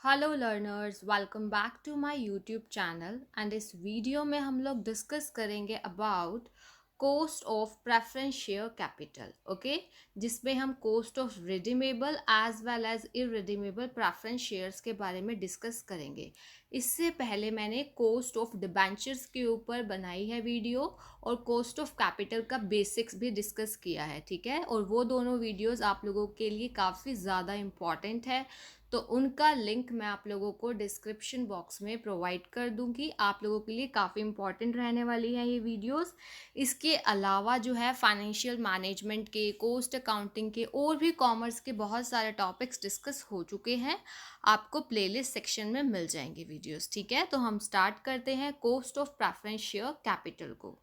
Hello learners, welcome back to my YouTube channel and इस video में हम लोग डिस्कस करेंगे about cost of preference share capital. Okay, जिसमें हम cost of redeemable as well as irredeemable preference shares के बारे में डिस्कस करेंगे। इससे पहले मैंने कोस्ट ऑफ डिबेंचर्स के ऊपर बनाई है वीडियो और कोस्ट ऑफ कैपिटल का बेसिक्स भी डिस्कस किया है, ठीक है। और वो दोनों वीडियोस आप लोगों के लिए काफ़ी ज़्यादा इम्पॉर्टेंट है, तो उनका लिंक मैं आप लोगों को डिस्क्रिप्शन बॉक्स में प्रोवाइड कर दूंगी। आप लोगों के लिए काफ़ी इंपॉर्टेंट रहने वाली हैं ये वीडियोस। इसके अलावा जो है फाइनेंशियल मैनेजमेंट के, कॉस्ट अकाउंटिंग के और भी कॉमर्स के बहुत सारे टॉपिक्स डिस्कस हो चुके हैं। आपको प्लेलिस्ट सेक्शन में मिल जाएंगे वीडियोस, ठीक है। तो हम स्टार्ट करते हैं cost of preference share capital को।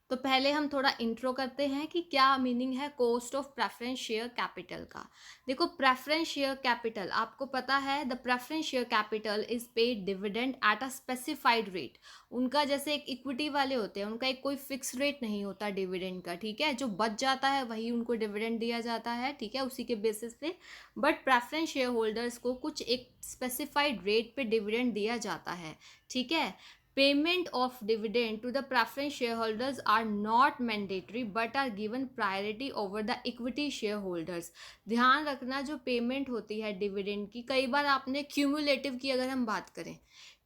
तो पहले हम थोड़ा इंट्रो करते हैं कि क्या मीनिंग है cost of preference share capital का। देखो, प्रेफरेंस शेयर कैपिटल आपको पता है, the preference share capital is paid dividend at a specified rate. उनका जैसे एक इक्विटी वाले होते हैं, उनका एक कोई फिक्स रेट नहीं होता डिविडेंड का, ठीक है। जो बच जाता है वही उनको डिविडेंड दिया जाता है, ठीक है, उसी के बेसिस पे। बट प्रेफरेंस शेयर होल्डर्स को कुछ एक स्पेसिफाइड रेट पे डिविडेंड दिया जाता है, ठीक है। Payment of dividend to the preference shareholders are not mandatory but are given priority over the equity shareholders। ध्यान रखना, जो पेमेंट होती है डिविडेंड की, कई बार आपने क्यूमुलेटिव की अगर हम बात करें,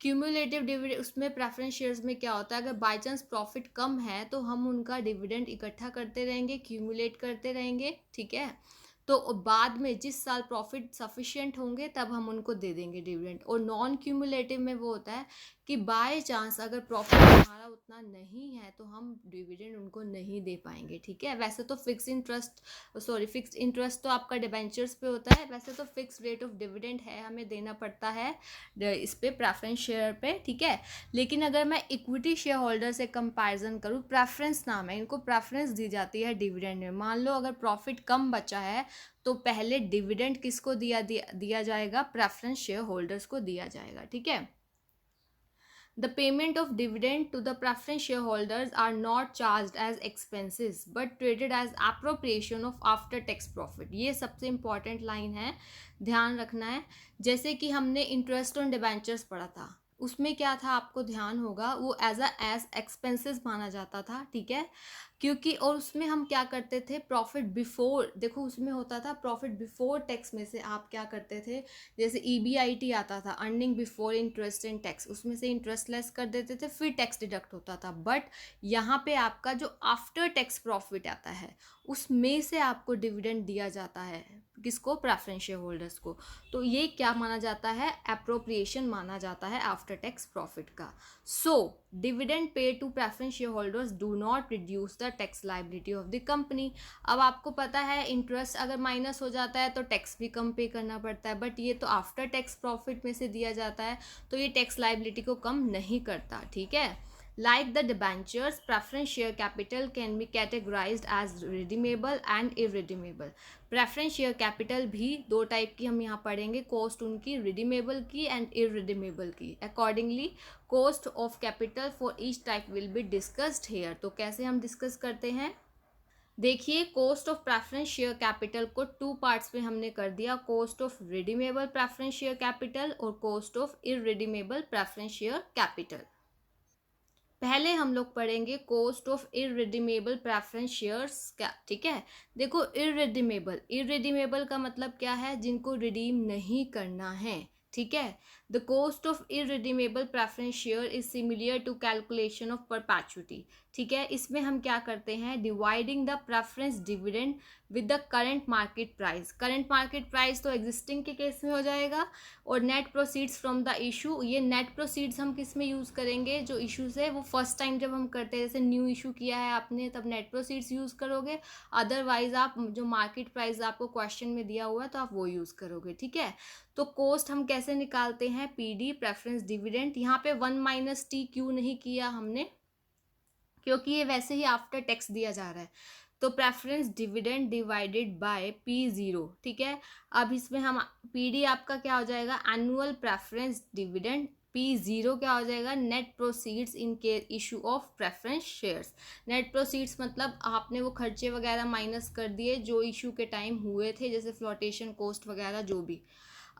क्यूमुलेटिव डिविडेंड उसमें प्रेफरेंस शेयर्स में क्या होता है, अगर बाई चांस प्रॉफिट कम है तो हम उनका डिविडेंड इकट्ठा करते रहेंगे, क्यूमुलेट करते रहेंगे, ठीक है। तो बाद में जिस साल प्रॉफिट सफिशिएंट होंगे तब हम उनको दे देंगे डिविडेंड। और नॉन क्यूमुलेटिव में वो होता है कि बाय चांस अगर प्रॉफिट हमारा उतना नहीं है तो हम डिविडेंड उनको नहीं दे पाएंगे, ठीक है। वैसे तो फिक्स्ड इंटरेस्ट तो आपका डिबेंचर्स पे होता है, वैसे तो फिक्स रेट ऑफ डिविडेंड है, हमें देना पड़ता है इस पे प्रेफरेंस शेयर पे, ठीक है। लेकिन अगर मैं इक्विटी शेयर होल्डर से कंपैरिजन करूँ, प्रेफरेंस नाम है, इनको प्रेफरेंस दी जाती है डिविडेंड में। मान लो अगर प्रॉफिट कम बचा है तो पहले डिविडेंड किसको दिया जाएगा, प्रेफरेंस शेयर होल्डर्स को दिया जाएगा, ठीक है। The payment of dividend to the preference shareholders are not charged as expenses but treated as appropriation of after tax profit। ये सबसे important लाइन है, ध्यान रखना है। जैसे कि हमने इंटरेस्ट ऑन डिबेंचर्स पढ़ा था, उसमें क्या था आपको ध्यान होगा, वो एज एक्सपेंसेस माना जाता था, ठीक है। क्योंकि और उसमें हम क्या करते थे, प्रॉफिट बिफोर, देखो उसमें होता था प्रॉफिट बिफोर टैक्स में से आप क्या करते थे, जैसे EBIT आता था, earning before interest and tax, उसमें से इंटरेस्ट लेस कर देते थे, फिर टैक्स डिडक्ट होता था। बट यहाँ पे आपका जो आफ्टर टैक्स प्रॉफिट आता है उसमें से आपको डिविडेंड दिया जाता है, किसको, प्रेफरेंस शेयर होल्डर्स को। तो ये क्या माना जाता है, एप्रोप्रिएशन माना जाता है आफ्टर टैक्स प्रॉफिट का। So dividend pay to preference share holders do not reduce the tax liability of the company. अब आपको पता है इंटरेस्ट अगर माइनस हो जाता है तो टैक्स भी कम पे करना पड़ता है, बट ये तो आफ्टर टैक्स प्रॉफिट में से दिया जाता है, तो ये टैक्स लायबिलिटी को कम नहीं करता, ठीक है। Like the debentures, preference share capital can be categorized as redeemable and irredeemable। Preference share capital भी दो टाइप की हम यहाँ पढ़ेंगे, कॉस्ट उनकी रिडीमेबल की एंड इरिडीमेबल की। Accordingly cost of capital for each type will be discussed here. तो कैसे हम डिस्कस करते हैं, देखिए, cost of preference share capital को टू पार्ट्स में हमने कर दिया, cost of redeemable preference share capital और cost of irredeemable preference share capital. पहले हम लोग पढ़ेंगे cost of irredeemable preference shares क्या, ठीक है। देखो, इरिडीमेबल का मतलब क्या है, जिनको रिडीम नहीं करना है, ठीक है। The cost of irredeemable preference share is similar to calculation of perpetuity, ठीक है। इसमें हम क्या करते हैं, dividing the preference dividend with the current market price. Current market price तो एग्जिस्टिंग के केस में हो जाएगा, और net proceeds from the issue. ये नेट प्रोसीड्स हम किस में यूज़ करेंगे, जो इशू से वो फर्स्ट टाइम जब हम करते हैं, जैसे न्यू इशू किया है आपने, तब नेट प्रोसीड्स यूज़ करोगे। अदरवाइज आप जो मार्केट प्राइस आपको क्वेश्चन में दिया हुआ है तो आप वो यूज़ करोगे, ठीक है। तो कॉस्ट हम कैसे निकालते हैं, PD प्रेफरेंस डिविडेंड। यहाँ पे 1 - T नहीं किया हमने, क्योंकि ये वैसे ही आफ्टर टैक्स दिया जा रहा है। तो preference dividend divided by P0, ठीक है। अब इसमें हम PD आपका क्या हो जाएगा, एनुअल प्रेफरेंस डिविडेंड। P0 क्या हो जाएगा, नेट प्रोसीड्स इन के issue of preference shares. Net proceeds मतलब आपने वो खर्चे वगैरह माइनस कर दिए जो इशू के टाइम हुए थे, जैसे फ्लोटेशन कॉस्ट वगैरह जो भी।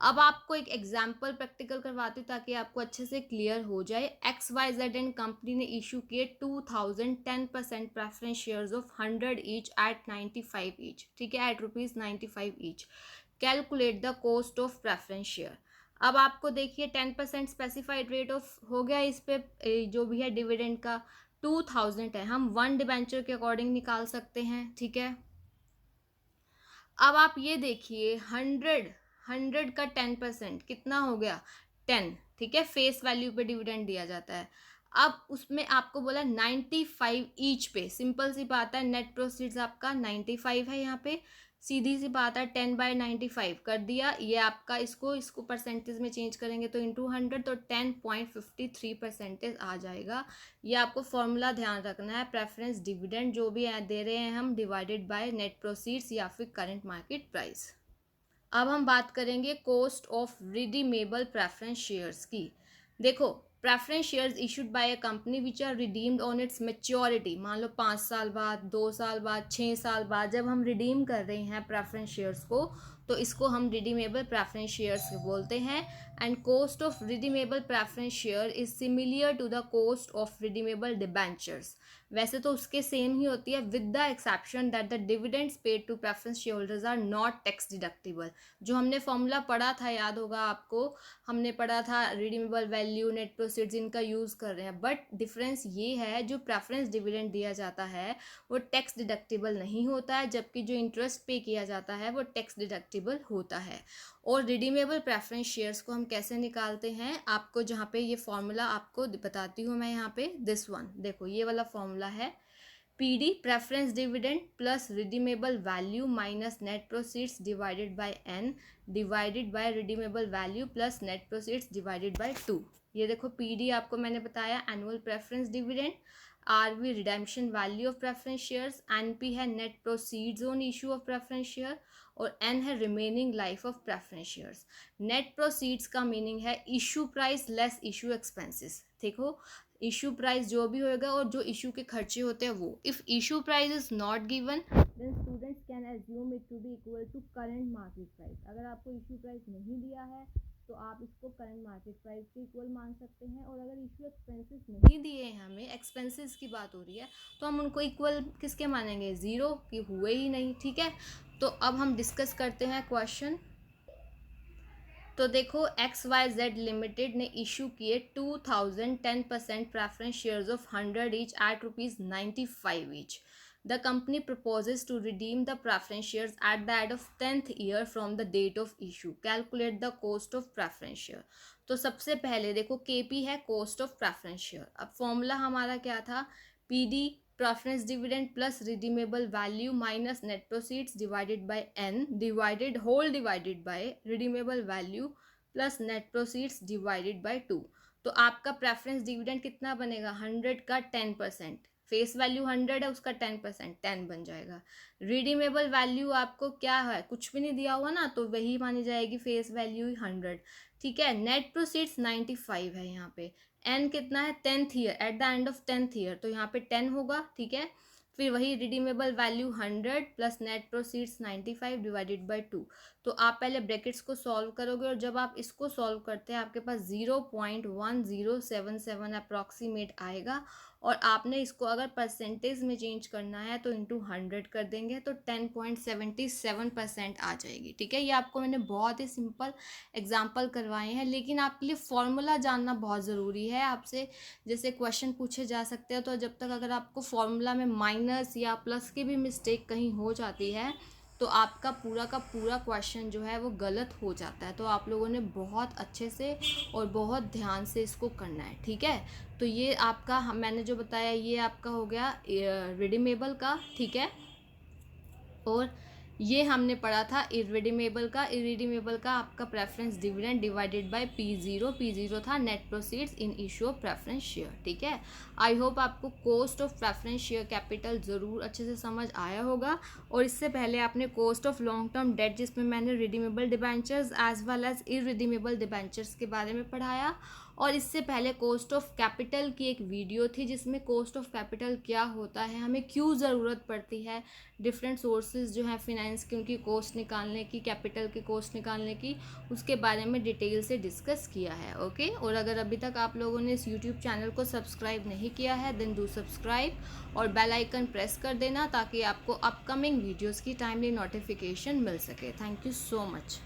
अब आपको एक एग्जाम्पल प्रैक्टिकल करवाती हूँ ताकि आपको अच्छे से क्लियर हो जाए। XYZ एंड कंपनी ने इशू किए 2010% preference shares of 100 each at 95 each, ठीक है, at ₹95 each. Calculate the cost of preference share. अब आपको देखिए 10% स्पेसिफाइड रेट ऑफ हो गया, इस पे जो भी है डिविडेंड का 2000 है, हम 1 डिबेंचर के अकॉर्डिंग निकाल सकते हैं, ठीक है। अब आप ये देखिए 100 का 10% कितना हो गया 10, ठीक है, फेस वैल्यू पे डिविडेंड दिया जाता है। अब उसमें आपको बोला 95 ईच पे, सिंपल सी बात है, नेट प्रोसीड्स आपका 95 है, यहाँ पे सीधी सी बात है 10/95 कर दिया, ये आपका इसको परसेंटेज में चेंज करेंगे तो इंटू 100, तो 10.53% आ जाएगा। ये आपको फॉर्मूला ध्यान रखना है, प्रेफरेंस डिविडेंड जो भी दे रहे हैं हम डिवाइडेड बाय नेट प्रोसीड्स या फिर करंट मार्केट प्राइस। अब हम बात करेंगे cost of redeemable preference shares की। देखो preference shares issued by a company which are redeemed on its maturity, मान लो 5 साल बाद, 2 साल बाद, 6 साल बाद जब हम रिडीम कर रहे हैं प्रेफरेंस शेयर्स को, तो इसको हम रिडीमेबल प्रेफरेंस शेयर्स बोलते हैं। And cost of redeemable preference share is similar to the cost of redeemable debentures. वैसे तो उसके सेम ही होती है, with the exception that the dividends paid to preference share holders are not tax deductible. जो हमने फॉर्मूला पढ़ा था, याद होगा आपको, हमने पढ़ा था रिडीमेबल वैल्यू, नेट प्रोसीड्स, इनका यूज़ कर रहे हैं, बट डिफरेंस ये है जो प्रेफरेंस डिविडेंड दिया जाता है वो टैक्स डिडक्टिबल नहीं होता है, जबकि जो इंटरेस्ट पे किया जाता है वो टैक्स डिडक्टिबल होता है। और रिडीमेबल प्रेफरेंस शेयर्स को हम कैसे निकालते हैं, आपको जहाँ पे ये फॉर्मूला आपको बताती हूँ मैं, यहाँ पे दिस वन देखो, ये वाला फॉर्मूला है, PD preference dividend plus redeemable value minus net proceeds divided by N divided by redeemable value plus net proceeds divided by 2। ये देखो PD आपको मैंने बताया annual preference dividend, RV redemption value of preference shares, NP है net proceeds on issue of preference share, और N है remaining life of preference shares. Net proceeds का meaning है issue price less issue expenses. देखो issue price जो भी होगा और जो इशू के खर्चे होते हैं वो, if issue price is not given then students can assume it to be equal to current market price. अगर आपको इशू प्राइस नहीं दिया है तो आप इसको करंट मार्केट प्राइस के इक्वल मान सकते हैं, और अगर इशू एक्सपेंसेस नहीं दिए हैं, हमें एक्सपेंसेस की बात हो रही है, तो हम उनको इक्वल किसके मानेंगे, ज़ीरो, कि हुए ही नहीं, ठीक है। तो अब हम डिस्कस करते हैं क्वेश्चन। तो देखो XYZ लिमिटेड ने इशू किए 2010% preference shares of 100 each at ₹95 each. The company proposes to redeem the preference shares at the end of 10th year from the date of issue. Calculate the cost of preference share. तो सबसे पहले देखो KP है cost of preference share। अब formula हमारा क्या था, PD preference dividend plus redeemable value minus net proceeds divided by N divided whole divided by redeemable value plus net proceeds divided by 2। तो आपका प्रेफरेंस डिविडेंड कितना बनेगा, 100 का 10%, फेस वैल्यू 100 है, उसका 10% 10 बन जाएगा। रिडीमेबल वैल्यू आपको क्या है, कुछ भी नहीं दिया हुआ ना, तो वही मानी जाएगी फेस वैल्यू 100, ठीक है। नेट प्रोसीड्स 95 है, यहाँ पे N कितना है 10th year, at the end of 10th year, तो यहाँ पे 10 होगा, ठीक है। फिर वही redeemable value 100 plus net proceeds 95 divided by 2। तो आप पहले ब्रैकेट्स को सॉल्व करोगे, और जब आप इसको सॉल्व करते हैं आपके पास 0.1077 अप्रॉक्सीमेट आएगा, और आपने इसको अगर परसेंटेज में चेंज करना है तो इंटू 100 कर देंगे तो 10.77% आ जाएगी, ठीक है। ये आपको मैंने बहुत ही सिंपल एग्जाम्पल करवाए हैं, लेकिन आपके लिए फॉर्मूला जानना बहुत ज़रूरी है। आपसे जैसे क्वेश्चन पूछे जा सकते हैं, तो जब तक अगर आपको फॉर्मूला में माइनस या प्लस की भी मिस्टेक कहीं हो जाती है तो आपका पूरा का पूरा क्वेश्चन जो है वो गलत हो जाता है। तो आप लोगों ने बहुत अच्छे से और बहुत ध्यान से इसको करना है, ठीक है। तो ये आपका मैंने जो बताया ये आपका हो गया रिडीमेबल का, ठीक है। और ये हमने पढ़ा था इरिडीमेबल का। इरिडीमेबल का आपका preference dividend divided by P0 था net proceeds in issue of preference share, ठीक है। आई होप आपको cost of preference share capital ज़रूर अच्छे से समझ आया होगा। और इससे पहले आपने cost of long term debt, जिसमें मैंने redeemable debentures as well as irredeemable debentures के बारे में पढ़ाया, और इससे पहले कॉस्ट ऑफ कैपिटल की एक वीडियो थी जिसमें कॉस्ट ऑफ कैपिटल क्या होता है, हमें क्यों ज़रूरत पड़ती है, डिफरेंट सोर्सेज जो हैं फिनेंस की उनकी कॉस्ट निकालने की, कैपिटल की कॉस्ट निकालने की, उसके बारे में डिटेल से डिस्कस किया है। ओके, और अगर अभी तक आप लोगों ने इस यूट्यूब चैनल को सब्सक्राइब नहीं किया है देन डू सब्सक्राइब और बेल आइकन प्रेस कर देना ताकि आपको अपकमिंग वीडियोज़ की टाइमली नोटिफिकेशन मिल सके। Thank you so much.